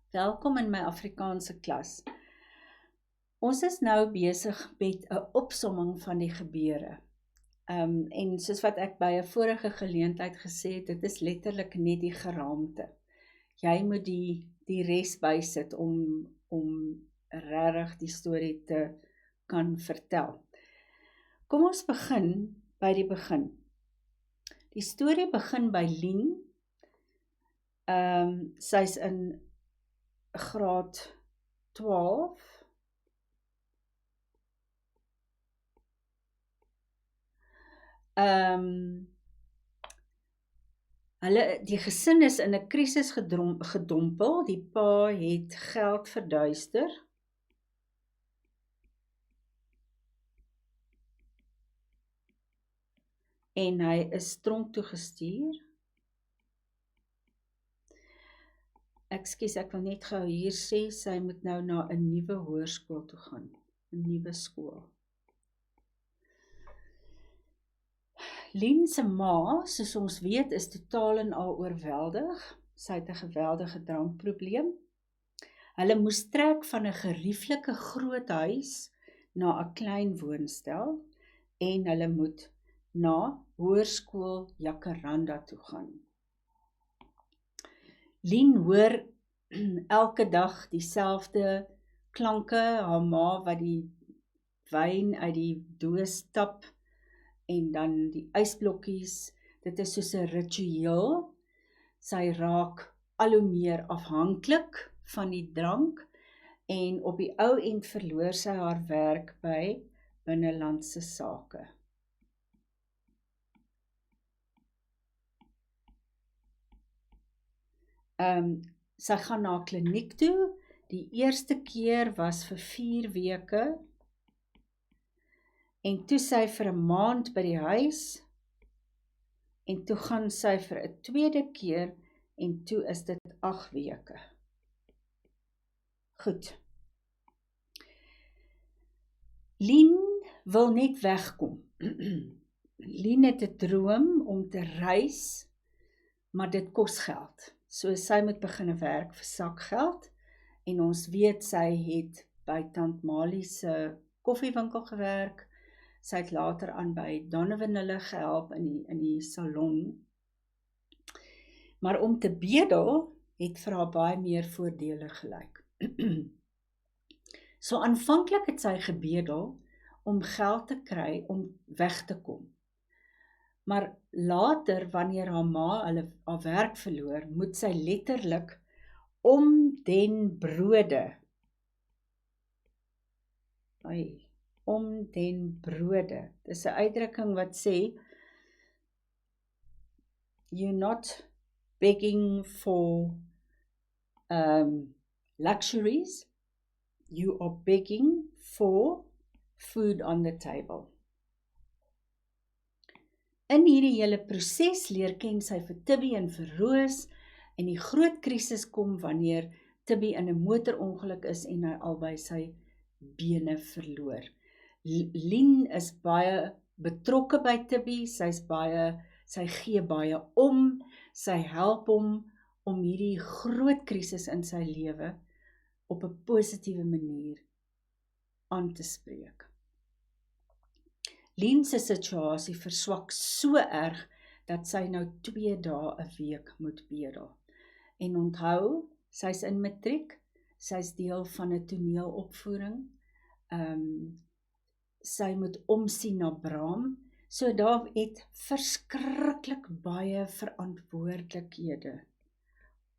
Welkom in my Afrikaanse klas. Ons is nou besig met 'n opsomming van die gebeure. En soos wat ek by 'n vorige geleentheid gesê het, dit is letterlik net die geraamte. Jy moet die res bysit om regtig die storie te kan vertel. Kom ons begin by die begin. Die storie begin by Lien. Sy's in graad 12. Die gesin is in 'n krisis gedompel. Die pa het geld verduister. En hy is tronk toe gestuur. Ekskuus, ek wil net gou hier sê, sy moet nou na 'n nuwe hoërskool toe gaan. 'n Nuwe skool. Lien se ma, soos ons weet, is totaal en al oorweldig. Sy het 'n geweldige drankprobleem. Hulle moes trek van 'n gerieflike groot huis na 'n klein woonstel en hulle moet na hoërskool Jacaranda toe gaan. Lien hoor elke dag dieselfde klanke, haar ma wat die wyn uit die doos tap en dan die ysblokkies. Dit is soos 'n ritueel. Sy raak al hoe meer afhanklik van die drank en op die ou end verloor sy haar werk by binnelandse sake. Sy gaan na 'n kliniek toe. Die eerste keer was vir 4 weke en toe sy vir 'n maand by die huis en toe gaan sy vir 'n tweede keer en toe is dit 8 weke. Goed. Lien wil net wegkom. Lien het 'n droom om te reis, maar dit kos geld. So sy moet begin werk vir sakgeld en ons weet sy het by Tant Malie se koffiewinkel gewerk. Sy het later aan by Donovan hulle gehelp in die salon. Maar om te bedel het vir haar baie meer voordele gelyk. So aanvanklik het sy gebedel om geld te kry om weg te kom. Maar later, wanneer haar ma haar werk verloor, moet sy letterlik om den brode. Om den brode. Dis 'n uitdrukking wat sê, you're not begging for luxuries, you are begging for food on the table. In hierdie hele proses leer ken sy vir Tibby en vir Roos en die groot krisis kom wanneer Tibby in 'n motorongeluk is en hy albei sy bene verloor. Lien is baie betrokke by Tibby, sy gee baie om, sy help hom om hierdie groot krisis in sy lewe op 'n positiewe manier aan te spreek. Lien se situasie verswak so erg dat sy nou 2 dae 'n week moet bedel. En onthou, sy's in matriek, sy's deel van 'n toneelopvoering. Sy moet omsien na Braam, so daar het verskriklik baie verantwoordelikhede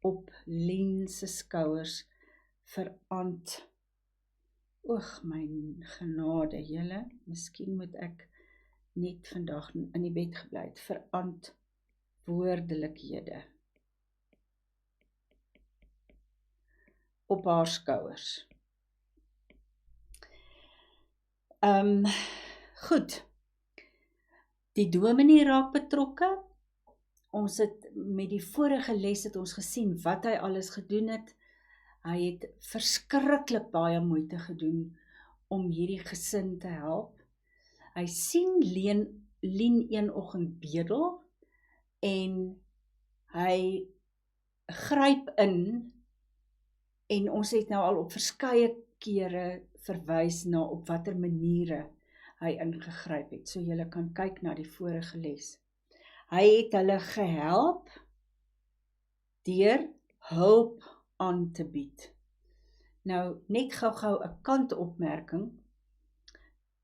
op Lien se skouers Oeg, my genade, julle, miskien moet ek net vandag in die bed gebly het, verantwoordelikhede op haar skouers. Goed, die dominee raak betrokke. Ons het met die vorige les het ons gesien wat hy alles gedoen het. Hy het verskriklik baie moeite gedoen om hierdie gesin te help. Hy sien Lien een oggend bedel en hy gryp in En ons het nou al op verskeie kere verwys na op watter maniere hy ingegryp het. So julle kan kyk na die vorige les. Hy het hulle gehelp deur hulp aan te bied. Nou, net gou-gou 'n kantopmerking.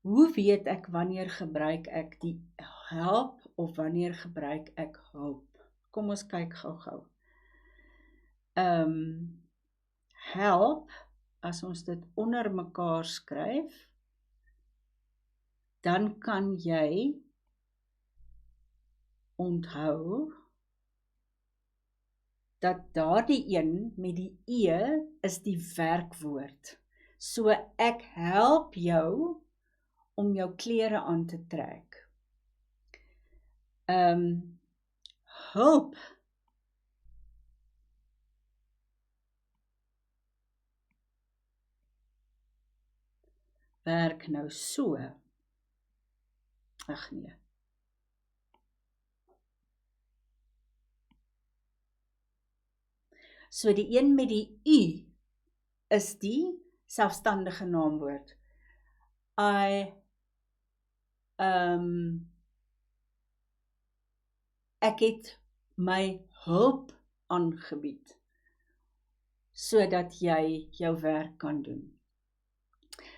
Hoe weet ek wanneer gebruik ek die help of wanneer gebruik ek hulp? Kom ons kyk gou-gou. Help, as ons dit onder mekaar skryf, dan kan jy onthou dat daardie een met die e is die werkwoord. So ek help jou om jou klere aan te trek. Hulp werk nou so. Ag nee. So die een met die u is die selfstandige naamwoord. Ek het my hulp aangebied, sodat jy jou werk kan doen.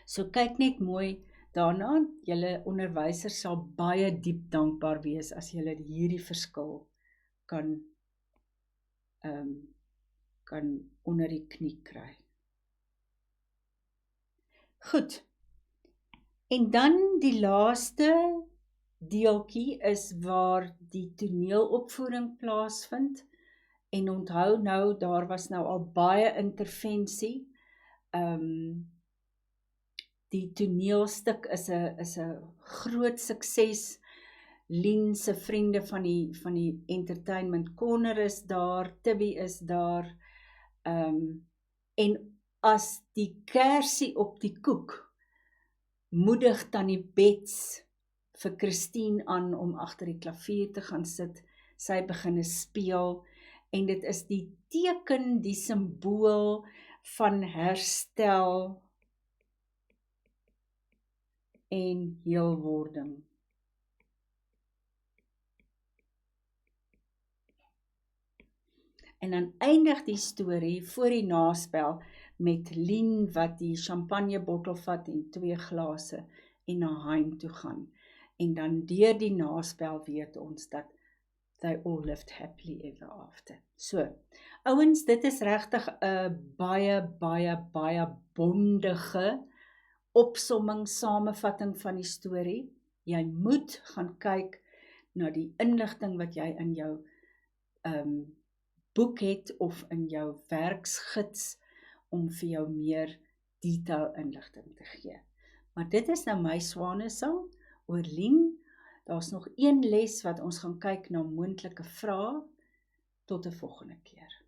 So kyk net mooi daarna, julle onderwysers sal baie diep dankbaar wees as julle hierdie verskil kan onder die knie kry. Goed, en dan die laaste deeltjie is waar die toneelopvoering plaasvind, en onthou nou, daar was nou al baie intervensie. Die toneelstuk is 'n groot sukses. Lien se vriende van die entertainment corner is daar, Tibby is daar, en as die kersie op die koek moedig Tannie Bets vir Christine aan om agter die klavier te gaan sit, sy begin speel, en dit is die teken, die simbool van herstel en heelwording. En dan eindig die storie voor die naspel met Lien wat die champagnebottel vat en 2 glase en na heim toe gaan. En dan deur die naspel weet ons dat they all lived happily ever after. So, ouens, dit is regtig 'n baie bondige opsomming, samevatting van die storie. Jy moet gaan kyk na die inligting wat jy in jou boek het of in jou werksgids om vir jou meer detail inligting te gee. Maar dit is nou my swanesang oor Lien. Daar's nog een les wat ons gaan kyk na moontlike vrae. Tot 'n volgende keer.